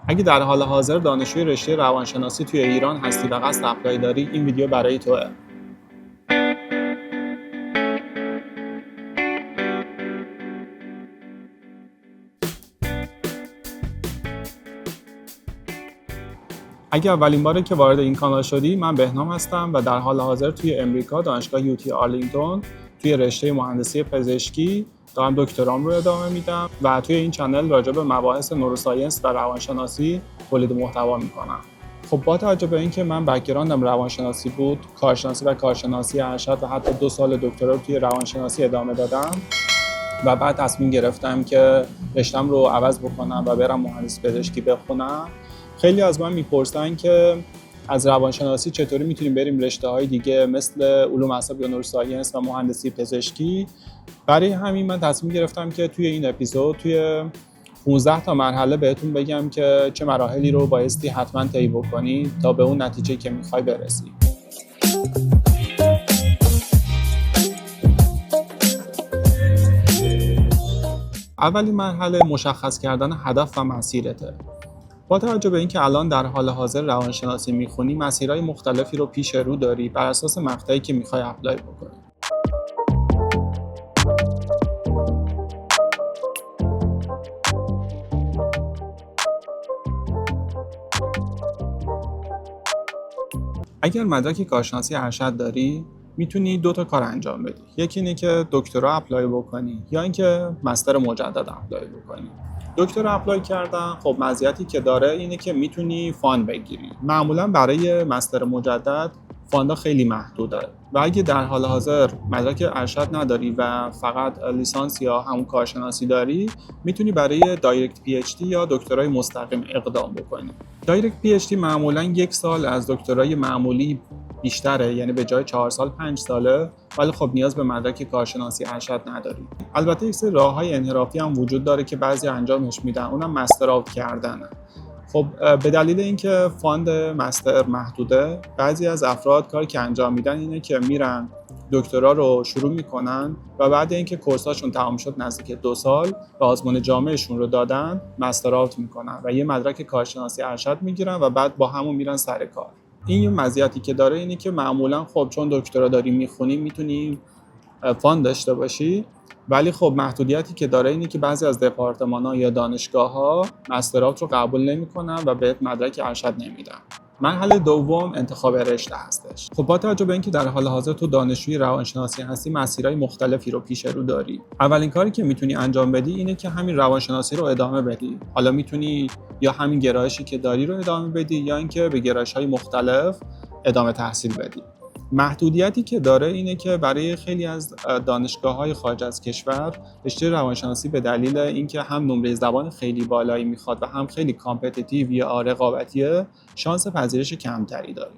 اگه در حال حاضر دانشجوی رشته روانشناسی توی ایران هستی و قصد اپلای داری، این ویدیو برای توه. اگه اولین باره که وارد این کانال شدی، من بهنام هستم و در حال حاضر توی امریکا دانشگاه UT آرلینگتون توی رشته مهندسی پزشکی دارم دکترام رو ادامه میدم و توی این چنل راجع به مباحث نوروساینس و روانشناسی تولید محتوا میکنم. خب با توجه به اینکه من بک‌گراندم روانشناسی بود، کارشناسی و کارشناسی ارشد و حتی 2 سال دکترا رو توی روانشناسی ادامه دادم و بعد تصمیم گرفتم که رشته‌ام رو عوض بکنم و برم مهندسی پزشکی بخونم. خیلی از من میپرسن که از روانشناسی چطوری میتونیم بریم رشته‌های دیگه مثل علوم اعصاب یا نوروساینس و مهندسی پزشکی. برای همین من تصمیم گرفتم که توی این اپیزود توی 15 تا مرحله بهتون بگم که چه مراحلی رو بایستی حتما طی بکنی تا به اون نتیجه که میخوای برسی. اولین مرحله مشخص کردن هدف و مسیرته. با توجه به اینکه الان در حال حاضر روانشناسی میخونی، مسیرهای مختلفی رو پیش رو داری بر اساس مقطعی که میخوای اپلای بکنی. اگر مدرک کارشناسی ارشد داری، میتونی 2 تا کار انجام بدی. یکی اینه که دکترا اپلای بکنی یا اینکه مستر مجدد اپلای بکنی. دکترا اپلای کردن خب مزیتی که داره اینه که میتونی فاند بگیری. معمولا برای مستر مجدد فاندا خیلی محدوده و اگه در حال حاضر مدرک ارشد نداری و فقط لیسانس یا همون کارشناسی داری، میتونی برای دایرکت پی اچ دی یا دکترای مستقیم اقدام بکنی. دایرکت پی اچ دی معمولا 1 سال از دکترای معمولی بیشتره، یعنی به جای 4 سال 5 ساله، ولی خب نیاز به مدرک کارشناسی ارشد نداری. البته یک سری راههای انحرافی هم وجود داره که بعضی انجامش میدن، اونم مستر آوت کردنه. خب به دلیل اینکه فاند مستر محدوده، بعضی از افراد کاری که انجام میدن اینه که میرن دکترا رو شروع میکنن و بعد اینکه کورساشون تمام شد نزدیک 2 سال و آزمون جامعهشون رو دادن، مستر آوت میکنن و یه مدرک کارشناسی ارشد میگیرن و بعد با همون میرن سر کار. این یه مزیتی که داره اینه که معمولا خب چون دکترا داری میخونی میتونی فاند داشته باشی، ولی خب محدودیتی که داره اینه که بعضی از دپارتمان‌ها یا دانشگاه‌ها مسترات رو قبول نمی‌کنن و بهت مدرک ارشد نمیدن. مرحله دوم انتخاب رشته هستش. خب با توجه به اینکه در حال حاضر تو دانشجوی روانشناسی هستی، مسیرهای مختلفی رو پیش رو داری. اولین کاری که میتونی انجام بدی اینه که همین روانشناسی رو ادامه بدی. حالا میتونی یا همین گرایشی که داری رو ادامه بدی یا اینکه به گرایش‌های مختلف ادامه تحصیل بدی. محدودیتی که داره اینه که برای خیلی از دانشگاه‌های خارج از کشور رشته روانشناسی به دلیل اینکه هم نمره زبان خیلی بالایی میخواد و هم خیلی کامپتیتیو یا رقابتیه، شانس پذیرش کمتری داره.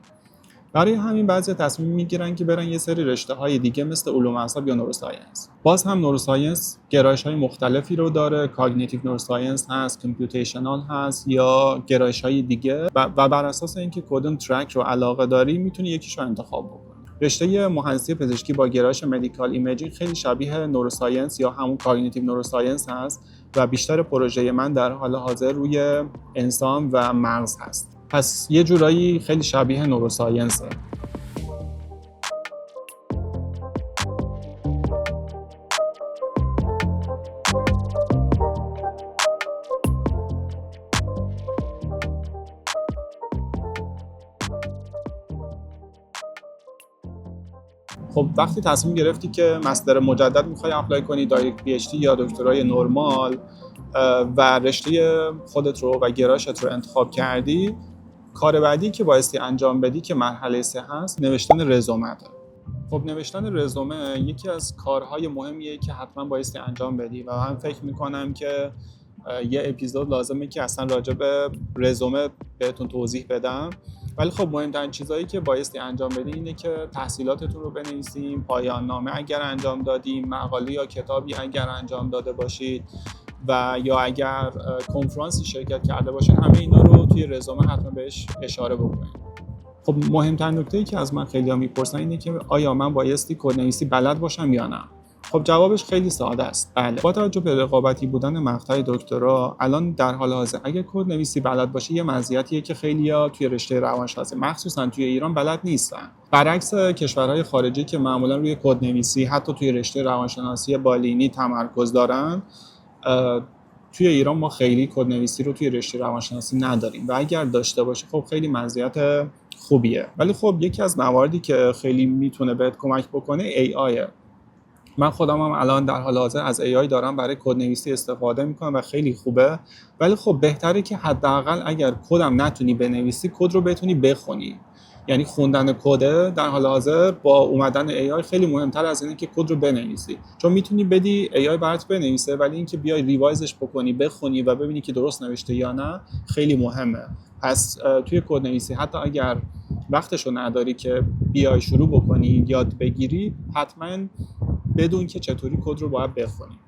برای همین بعضی تصمیم میگیرن که برن یه سری رشته‌های دیگه مثل علوم اعصاب یا نوروساینس. باز هم نوروساینس گرایش‌های مختلفی رو داره، کاگنیتیو نوروساینس هست، کامپیوتیشنال هست یا گرایش‌های دیگه و بر اساس اینکه کدوم ترک رو علاقه داری میتونی یکیش رو انتخاب بکنی. رشته مهندسی پزشکی با گرایش مدیکال ایمیجینگ خیلی شبیه نوروساینس یا همون کاگنیتیو نوروساینس هست و بیشتر پروژه من در حال حاضر روی انسان و مغز هست. پس یه جورایی خیلی شبیه نوروساینسه. خب وقتی تصمیم گرفتی که مستر مجدد میخوای اپلای کنی، دایرکت پی اچ دی یا دکترای نرمال و رشته خودت رو و گرایشت رو انتخاب کردی، کار بعدی که بایستی انجام بدی که مرحله 3 هست، نوشتن رزومه. خب نوشتن رزومه یکی از کارهای مهمیه که حتما بایستی انجام بدی و من فکر میکنم که یه اپیزود لازمه که اصلا راجع به رزومه بهتون توضیح بدم. ولی خب مهمترین چیزایی که بایستی انجام بدی اینه که تحصیلاتتون رو بنویسین، پایان نامه اگر انجام دادیم، مقاله یا کتابی اگر انجام داده باشید و یا اگر کنفرانسی شرکت کرده باشین، همه اینا رو توی رزومه حتما بهش اشاره بکنید. خب مهمترین نکته‌ای که از من خیلی‌ها میپرسن اینه که آیا من بایستی کدنویسی بلد باشم یا نه. خب جوابش خیلی ساده است. بله، با توجه به رقابتی بودن مقطع دکترا، الان در حال حاضر اگه کدنویسی بلد باشه یه مزیتیه که خیلی‌ها توی رشته روانشناسی مخصوصا توی ایران بلد نیستن. برعکس کشورهای خارجی که معمولا روی کدنویسی حتی توی رشته روانشناسی بالینی تمرکز دارن، توی ایران ما خیلی کدنویسی رو توی رشته روانشناسی نداریم و اگر داشته باشه خب خیلی مزیت خوبیه. ولی خب یکی از مواردی که خیلی میتونه بهت کمک بکنه AI. من خودم هم الان در حال حاضر از AI دارم برای کدنویسی استفاده میکنم و خیلی خوبه. ولی خب بهتره که حداقل اگر کدم نتونی بنویسی، کد رو بتونی بخونی. یعنی خوندن کد در حال حاضر با اومدن AI خیلی مهمتر از اینه که کد رو بنویسی، چون میتونی بدی AI برات بنویسه، ولی اینکه بیای ریوایزش بکنی، بخونی و ببینی که درست نوشته یا نه خیلی مهمه. پس توی کدنویسی حتی اگر وقتشو نداری که بیای شروع بکنی یاد بگیری، حتما بدون که چطوری کد رو باید بخونی.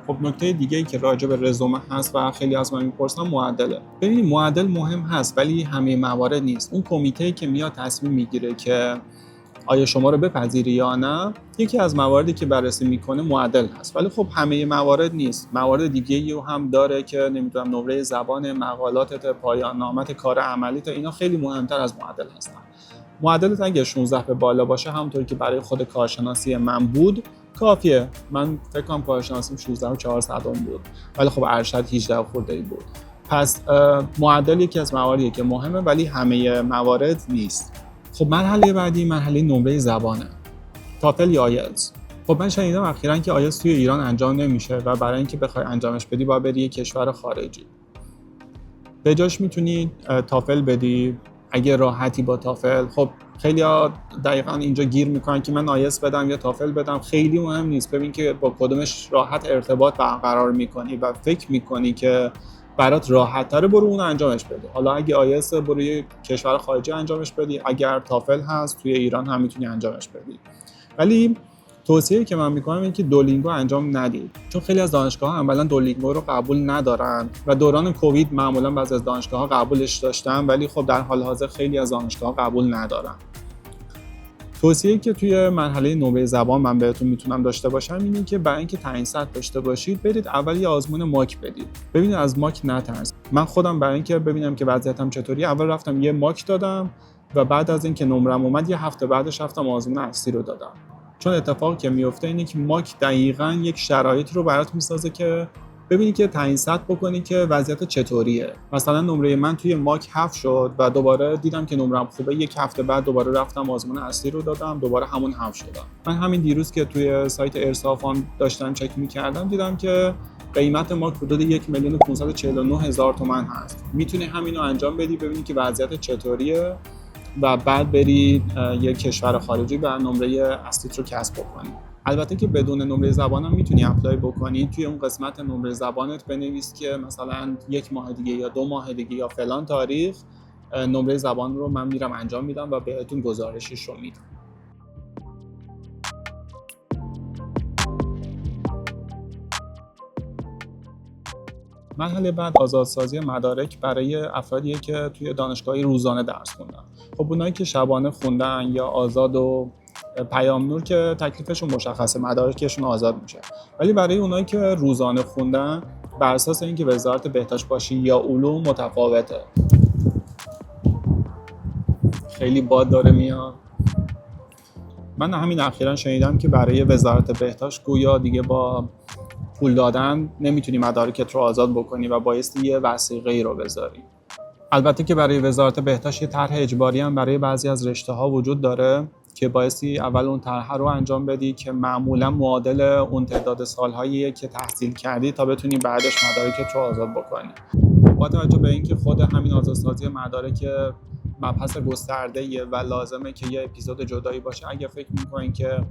خب نکته دیگه ای که راجع به رزومه هست و خیلی از من میپرسن معدله. ببینید معدل مهم هست ولی همه موارد نیست. اون کمیته که میاد تصمیم میگیره که آیا شما رو بپذیری یا نه، یکی از مواردی که بررسی میکنه معدل هست، ولی خب همه موارد نیست. موارد دیگه‌ای هم داره که نمیدونم نمره زبان، مقالاتت، پایان نامت، کار عملیت، اینا خیلی مهمتر از معدل هستن. معدلت اگه 16 به بالا باشه، همونطوری که برای خود کارشناسی من بود کافیه. من فکر کنم کارشناسیم 16 و 400 بود، ولی خب ارشد 18 خورده‌ای بود. پس معدل یکی از مواردیه که مهمه ولی همه موارد نیست. خب مرحله بعدی مرحله نمره زبانه، تافل یا آیلتس. خب من شنیدم اخیراً که آیلتس توی ایران انجام نمیشه و برای اینکه بخوای انجامش بدی باید بری یک کشور خارجی. به جاش میتونی تافل بدی اگه راحتی با تافل. خب خیلی‌ها دقیقاً اینجا گیر میکنن که من آیلتس بدم یا تافل بدم. خیلی مهم نیست، ببین که با کدومش راحت ارتباط برقرار میکنی و فکر میکنی که برات راحت تره، برو اون انجامش بده. حالا اگه آیلتس برو یه کشور خارجی انجامش بدی، اگر تافل هست توی ایران هم میتونی انجامش بدی. ولی توصیه‌ای که من میکنم اینه که دولینگو انجام ندید، چون خیلی از دانشگاه‌ها اولا دولینگو رو قبول ندارن و دوران کووید معمولا بعضی از دانشگاه‌ها قبولش داشتن، ولی خب در حال حاضر خیلی از دانشگاه‌ها قبول ندارن. توصیه‌ای که توی مرحله نمره زبان من بهتون میتونم داشته باشم اینه که برای اینکه تعیین سطح داشته باشید، برید اول یه آزمون ماک بدید. ببینید از ماک نترسید. من خودم برای اینکه ببینم که وضعیتم چطوری، اول رفتم یه ماک دادم و بعد از اینکه نمرم اومد یه هفته بعدش رفتم آزمون اصلی رو دادم. چون اتفاقی که میفته اینه که ماک دقیقاً یک شرایط رو برات میسازه که ببینی که تعیین سطح بکنی که وضعیت چطوریه. مثلا نمره من توی ماک 7 شد و دوباره دیدم که نمرم خوبه، یک هفته بعد دوباره رفتم آزمون اصلی رو دادم، دوباره همون 7 شدم. من همین دیروز که توی سایت ارسافان داشتم چک می‌کردم دیدم که قیمت ماک حدود 1,549,000 تومان هست. میتونی همینو انجام بدی، ببینی که وضعیت چطوریه و بعد بری یک کشور خارجی و نمره اصلیت رو کسب بکنی. البته که بدون نمره زبان هم میتونی اپلای بکنی. توی اون قسمت نمره زبانت بنویس که مثلا 1 ماه دیگه یا 2 ماه دیگه یا فلان تاریخ نمره زبان رو من میرم انجام میدم و بهتون گزارشش رو میدم. مرحله بعد آزادسازی مدارک برای افرادیه که توی دانشگاهی روزانه درس خوندن. خب اونایی که شبانه خوندن یا آزاد و پیام نور که تکلیفشون مشخصه، مدارکشون آزاد میشه. ولی برای اونایی که روزانه خوندن، بر اساس اینکه وزارت بهداشت باشی یا علوم متفاوته. خیلی باد داره میاد. من همین اخیراً شنیدم که برای وزارت بهداشت گویا دیگه با پول دادن نمیتونی مدارکت رو آزاد بکنی و بایستی یه وثیقه‌ای رو بذاری. البته که برای وزارت بهداشت یه طرح اجباری هم برای بعضی از رشته‌ها وجود داره که بایستی اول اون طرح رو انجام بدی که معمولا معادل اون تعداد سال‌هایی که تحصیل کردی تا بتونی بعدش مدارکت رو آزاد بکنی. با توجه به اینکه خود همین آزادسازی مدارک مبحث گسترده‌ایه و لازمه که یه اپیزود جدایی باشه، اگه فکر می‌کنین که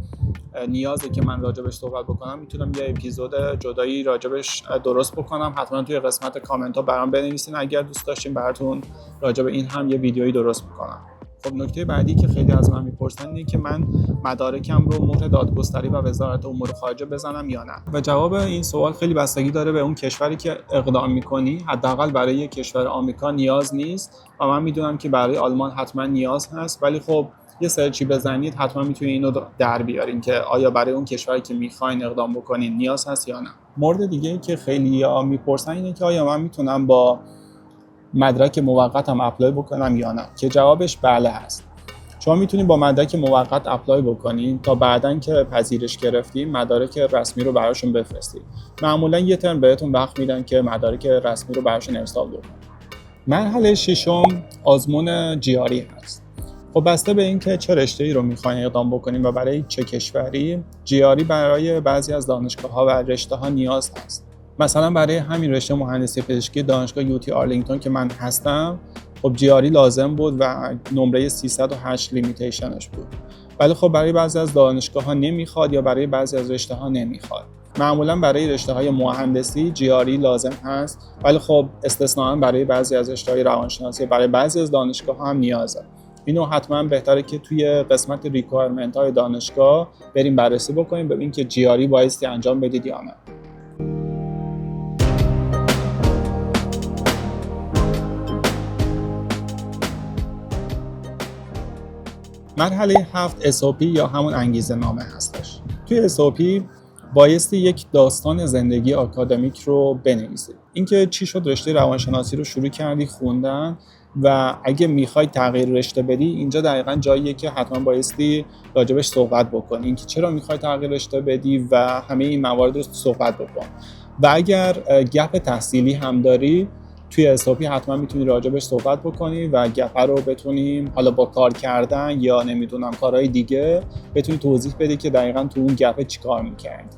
نیازه که من راجبش صحبت بکنم، میتونم یه اپیزود جدایی راجبش درست بکنم. حتما توی قسمت کامنت ها برام بنویسین اگر دوست داشتین براتون راجب این هم یه ویدیویی درست میکنم. خب نکته بعدی که خیلی از من میپرسن اینه که من مدارکم رو مهر دادگستری و وزارت امور خارجه بزنم یا نه. و جواب این سوال خیلی بستگی داره به اون کشوری که اقدام میکنی. حداقل برای کشور آمریکا نیاز نیست و من میدونم که برای آلمان حتما نیاز هست، ولی خب یه سرچی بزنید حتما میتونید اینو در بیارین که آیا برای اون کشوری که میخواین اقدام بکنین نیاز هست یا نه. مورد دیگه که خیلی‌ها میپرسن اینه که آیا من میتونم با مدرک موقتم اپلای بکنم یا نه، که جوابش بله هست. شما میتونید با مدرک موقت اپلای بکنین تا بعدن که پذیرش گرفتین مدارک رسمی رو براشون بفرستید. معمولا یه ترم بهتون وقت میدن که مدارک رسمی رو براشون ارسال بکنید. مرحله ششم آزمون جیاری هست. خب بسته به اینکه چه رشته‌ای رو میخواین اقدام بکنین و برای چه کشوری، جیاری برای بعضی از دانشگاه‌ها و رشته‌ها نیاز هست. مثلا برای همین رشته مهندسی پزشکی دانشگاه یوتی آرلینگتون که من هستم، خب جیاری لازم بود و نمره 308 لیمیتیشنش بود. ولی خب برای بعضی از دانشگاه‌ها نمیخواد یا برای بعضی از رشته‌ها نمیخواد. معمولا برای رشته‌های مهندسی جیاری لازم هست، ولی خب استثناءً برای بعضی از رشته‌های روانشناسی برای بعضی از دانشگاه‌ها هم نیازه. اینو حتما بهتره که توی قسمت ریکوایرمنت های دانشگاه بریم بررسی بکنیم ببینیم که جیاری بایستی انجام بدید یا نه. مرحله 7 SOP یا همون انگیزه نامه هستش. توی SOP بایستی یک داستان زندگی آکادمیک رو بنویسید. اینکه چی شد رشته روانشناسی رو شروع کردی خوندن و اگه میخوای تغییر رشته بدی، اینجا دقیقاً جاییه که حتما بایستی راجبش صحبت بکنی، اینکه چرا میخوای تغییر رشته بدی و همه این موارد رو صحبت بکن. و اگر گپ تحصیلی هم داری توی SOP حتما میتونی راجبش صحبت بکنی و گپ رو بتونیم حالا با کار کردن یا نمیدونم کارهای دیگه بتونی توضیح بدی که دقیقاً تو اون گپ چیکار میکردی.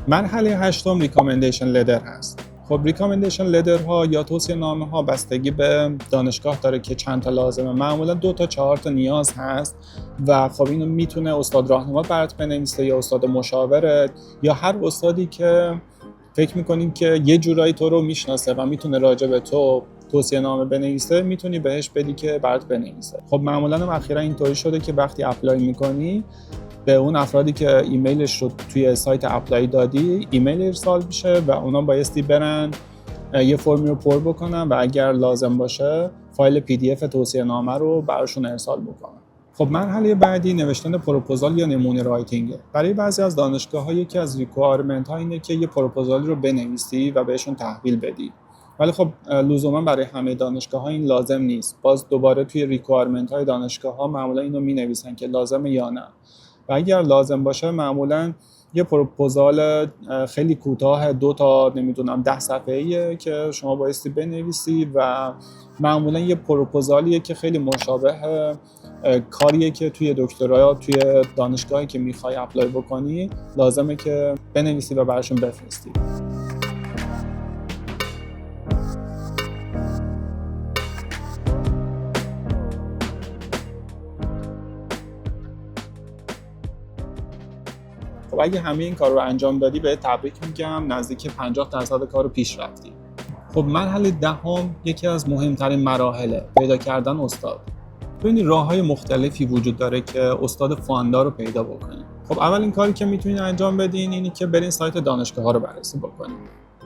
مرحله 8 ریکامندیشن لتر هست. خب ریکامندیشن لتر ها یا توصیه نامه ها بستگی به دانشگاه داره که چند تا لازمه. معمولا 2 تا 4 تا نیاز هست و خب اینو میتونه استاد راهنما برات بنویسه یا استاد مشاورت یا هر استادی که فکر میکنیم که یه جورایی تو رو میشناسه و میتونه راجع به تو توصیه نامه بنویسه، میتونی بهش بدی که برات بنویسه. خب معمولا هم اخیرا اینطوری شده که وقتی اپلای میکنی به اون افرادی که ایمیلش رو توی سایت اپلای دادی ایمیل ارسال میشه و اونا بایستی برن یه فرمی رو پر بکنن و اگر لازم باشه فایل PDF توصیه نامه رو براشون ارسال بکنن. خب مرحله بعدی نوشتن پروپوزال یا نمونه رایتینگه. برای بعضی از دانشگاه‌ها یکی از ریکوایرمنت ها اینه که یه پروپوزالی رو بنویسی و بهشون تحویل بدی. ولی خب لزوما برای همه دانشگاه‌ها این لازم نیست. باز دوباره توی ریکوایرمنت های دانشگاه‌ها معمولا اینو می‌نویسن که لازمه یا نه. و اگر لازم باشه معمولا یه پروپوزال خیلی کوتاه 2 تا نمیدونم 10 صفحه‌ایه که شما بایستی بنویسی و معمولا یه پروپوزالیه که خیلی مشابه کاریه که توی دکترا توی دانشگاهی که میخوای اپلای بکنی لازمه که بنویسی و براشون بفرستی. خب اگه همه این کار رو انجام دادی به تبریک میگم، نزدیک 50% کار رو پیش رفتی. خب مرحله 10 یکی از مهمترین مراحل پیدا کردن استاد. ببینید راه‌های مختلفی وجود داره که استاد فاندار رو پیدا بکنید. خب اولین کاری که میتونید انجام بدین اینه که برین سایت دانشگاه‌ها رو بررسی بکنید.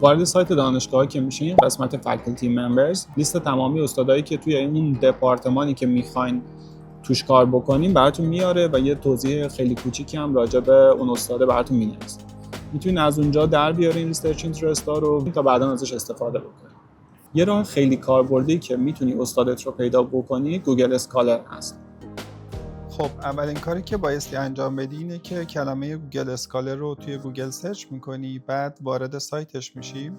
وارد سایت دانشگاه‌ها که میشین قسمت فکالتی ممبرز لیست تمامی استادایی که توی این دپارتمانی که میخواین توش کار بکنین براتون میاره و یه توضیح خیلی کوچیکی هم راجع به اون استاد براتون مینویسه. میتونید از اونجا در بیارین ریسرچ اینترست رو تا بعداً ازش استفاده بکنید. یه راه خیلی کاربردی که میتونی استادت رو پیدا بکنی گوگل اسکالر هست. خب اولین کاری که بایستی انجام بدی اینه که کلمه گوگل اسکالر رو توی گوگل سرچ میکنی، بعد وارد سایتش میشی.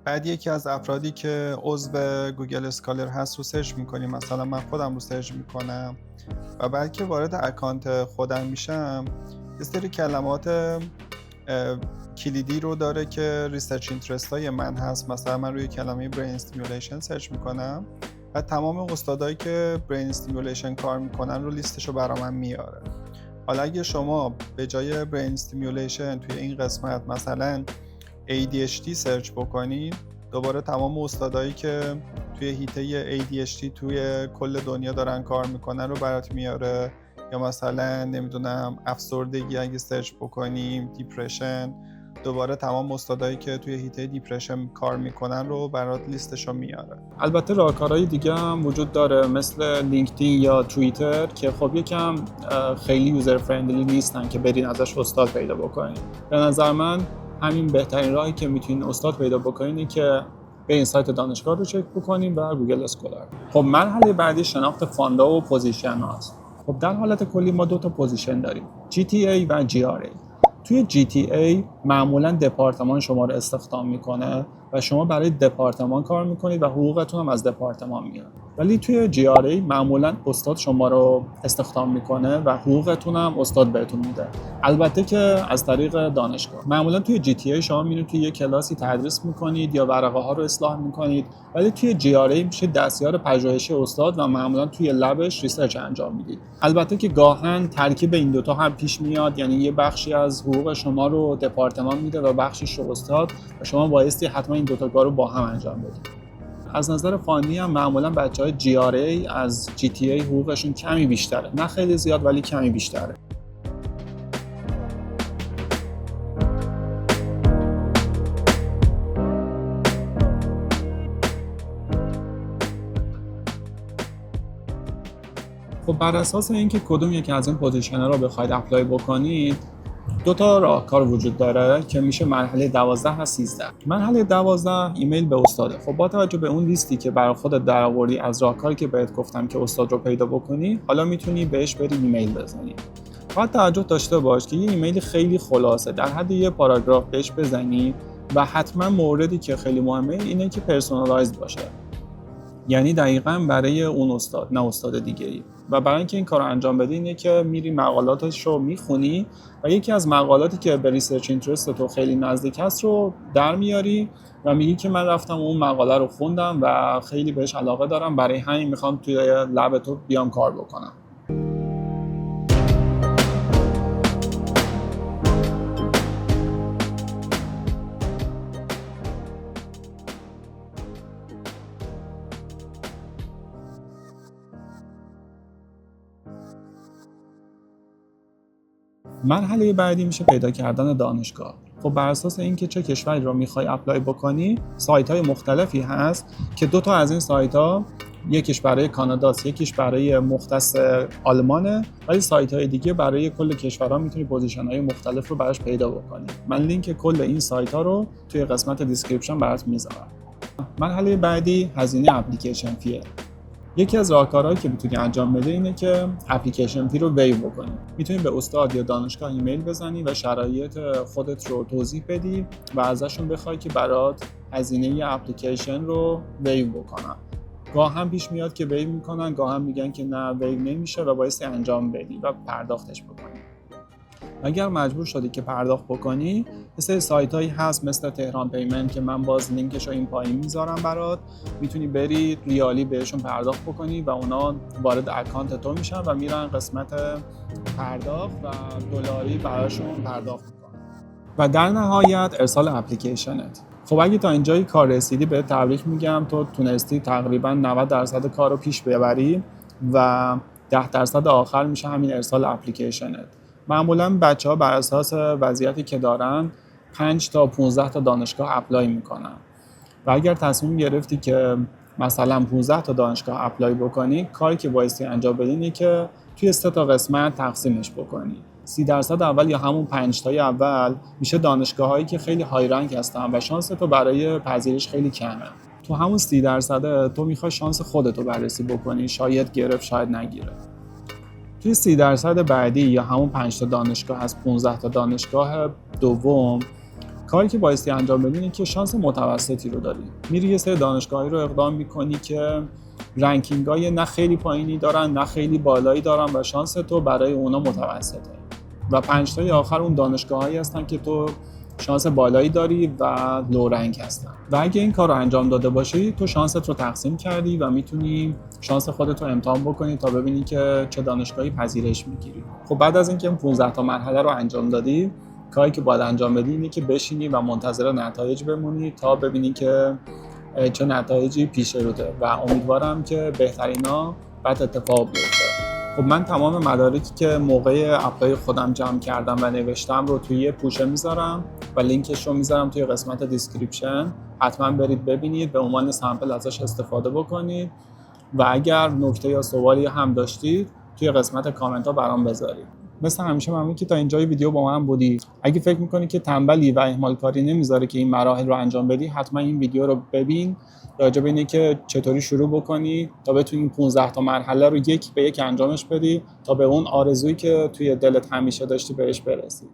بعد یکی از افرادی که عضو گوگل اسکالر هست رو سرچ میکنی، مثلا من خودم رو سرچ میکنم و بعد که وارد اکانت خودم میشم یه سری کلمات کلیدی رو داره که ریسرچ اینترست های من هست. مثلا من روی کلمه برین استیمولیشن سرچ میکنم و تمام استادایی که برین استیمولیشن کار میکنن رو لیستشو برا من میاره. حالا اگه شما به جای برین استیمولیشن توی این قسمت مثلا ADHD سرچ بکنید، دوباره تمام استادایی که توی حیطه ADHD توی کل دنیا دارن کار میکنن رو برات میاره، یا مثلا نمیدونم افسردگی اگه سرچ بکنیم، دیپرشن، دوباره تمام استادایی که توی حیطه دیپرشن کار میکنن رو برات لیستشو میاره. البته راهکارهای دیگه هم وجود داره مثل لینکدین یا توییتر که خب یکم خیلی یوزر فرندلی نیستن که برین ازش استاد پیدا بکنین. به نظر من همین بهترین راهی که میتونین استاد پیدا بکنین که برین سایت دانشگاه رو چک بکنین و گوگل اسکولار. خب مرحله بعدی شناخت فاندا و پوزیشن هاست. خب در حالت کلی ما دو تا پوزیشن داریم، GTA و GRA. توی GTA معمولا دپارتمان شما رو استخدام میکنه و شما برای دپارتمان کار میکنید و حقوقتون هم از دپارتمان میاد. ولی توی GRA معمولا استاد شما رو استخدام میکنه و حقوقتون هم استاد بهتون میده، البته که از طریق دانشگاه. معمولا توی GTA شما میرید توی یه کلاسی تدریس میکنید یا ورقه ها رو اصلاح میکنید، ولی توی GRA میشه دستیار پژوهشی استاد و معمولا توی لبش ریسرچ انجام میدید. البته که گاهن ترکیب این دوتا هم پیش میاد، یعنی یه بخشی از حقوق شما رو دپارتمان میده و بخشیش رو استاد و شما بایستی حتما این دوتا کار رو با هم انجام بدید. از نظر فانی هم معمولا بچهای GRA از GTA حقوقشون کمی بیشتره، نه خیلی زیاد ولی کمی بیشتره. خب بر اساس اینکه کدوم یکی از این پوزیشن‌ها رو بخواید اپلای بکنید، دو تا راهکار وجود داره که میشه مرحله 12 و 13. مرحله 12 ایمیل به استاده. خب با توجه به اون لیستی که برای خودت درآوردی از راهکاری که بهت گفتم که استاد رو پیدا بکنی، حالا میتونی بهش بری ایمیل بزنی. باید توجه داشته باش که یه ایمیل خیلی خلاصه، در حد یه پاراگراف بهش بزنی و حتما موردی که خیلی مهمه اینه که پرسونالایزد باشه. یعنی دقیقاً برای اون استاد، نه استاد دیگه‌ای. و برای اینکه این کار رو انجام بدی اینه که میری مقالاتش رو میخونی و یکی از مقالاتی که به ریسرچ اینترست تو خیلی نزدیک هست رو در میاری و میگی که من رفتم اون مقاله رو خوندم و خیلی بهش علاقه دارم، برای همین میخوام توی لب تو بیام کار بکنم. مرحله بعدی میشه پیدا کردن دانشگاه. خب بر اساس اینکه چه کشوری رو میخوای اپلای بکنی، سایت‌های مختلفی هست که دو تا از این سایت‌ها، یکیش برای کاناداست، یکیش برای مختص آلمانه، ولی سایت‌های دیگه برای کل کشورها میتونی پوزیشن‌های مختلف رو براش پیدا بکنی. من لینک کل این سایت‌ها رو توی قسمت دیسکریپشن برات میذارم. مرحله بعدی هزینه اپلیکیشن فیه. یکی از راهکارهایی که میتونی انجام بدی اینه که اپلیکیشن فی رو ویو بکنی. میتونی به استاد یا دانشگاه ایمیل بزنی و شرایط خودت رو توضیح بدی و ازشون بخوای که برات هزینه اپلیکیشن رو ویو بکنن. گاه هم پیش میاد که ویو میکنن، گاه هم میگن که نه ویو نمیشه و بایستی انجام بدی و پرداختش بکنی. اگر مجبور شدی که پرداخت بکنی، یه سری سایتایی هست مثل تهران پیمنت که من باز لینکش رو این پایین میذارم برات، میتونی بری ریالی بهشون پرداخت بکنی و اونا وارد اکانت تو میشن و میرن قسمت پرداخت و دلاری براشون پرداخت میکنن. و در نهایت ارسال اپلیکیشنت. خب اگه تا اینجای کار رسیدی بهت تبریک میگم، تو تونستی تقریبا 90% کار رو پیش ببری و 10% آخر میشه همین ارسال اپلیکیشنت. معمولا بچه‌ها بر اساس وضعیتی که دارن 5 تا 15 تا دانشگاه اپلای میکنن و اگر تصمیم گرفتی که مثلا 15 تا دانشگاه اپلای بکنی، کاری که بایستی انجام بدی اینه که توی 3 تا قسمت تقسیمش بکنی. 30% اول یا همون 5 تای اول میشه دانشگاهایی که خیلی های رنک هستن و شانس تو برای پذیرش خیلی کمه. تو همون 30% تو میخوای شانس خودتو بررسی بکنی، شاید گرفت شاید نگیره. توی 30% بعدی یا همون 5 تا دانشگاه از 15 تا دانشگاه دوم، کاری که بایستی انجام بدی اینه که شانس متوسطی رو داری. میری یه سری دانشگاهی رو اقدام میکنی که رنکینگای نه خیلی پایینی دارن نه خیلی بالایی دارن و شانس تو برای اونا متوسطه. و 5 تای آخر اون دانشگاهایی هستن که تو شانس بالایی داری و لو رنک هستن. و اگه این کار رو انجام داده باشی، تو شانست رو تقسیم کردی و میتونی شانس خودت رو امتحان بکنی تا ببینی که چه دانشگاهی پذیرش میگیری. خب بعد از اینکه 15 تا مرحله رو انجام دادی، کاری که باید انجام بدی اینه که بشینی و منتظر نتایج بمونی تا ببینی که چه نتایجی پیش روته و امیدوارم که بهترینا بعد اتفاق بیفته. خب من تمام مدارکی که موقع اپلای خودم جمع کردم و نوشتم رو توی یه پوشه میذارم و لینکش رو میذارم توی قسمت دیسکریپشن. حتما برید ببینید، به عنوان سامپل ازش استفاده بکنید و اگر نکته یا سوالی هم داشتید توی قسمت کامنت ها برام بذارید. مثل همیشه ممنون که تا اینجای ویدیو با من بودید. اگه فکر میکنی که تنبلی و اهمال کاری نمیذاره که این مراحل رو انجام بدی، حتما این ویدیو رو ببین راجع به اینه که چطوری شروع بکنی تا بتونی این 15 تا مرحله رو یک به یک انجامش بدی تا به اون آرزویی که توی دلت همیشه داشتی بهش برسی.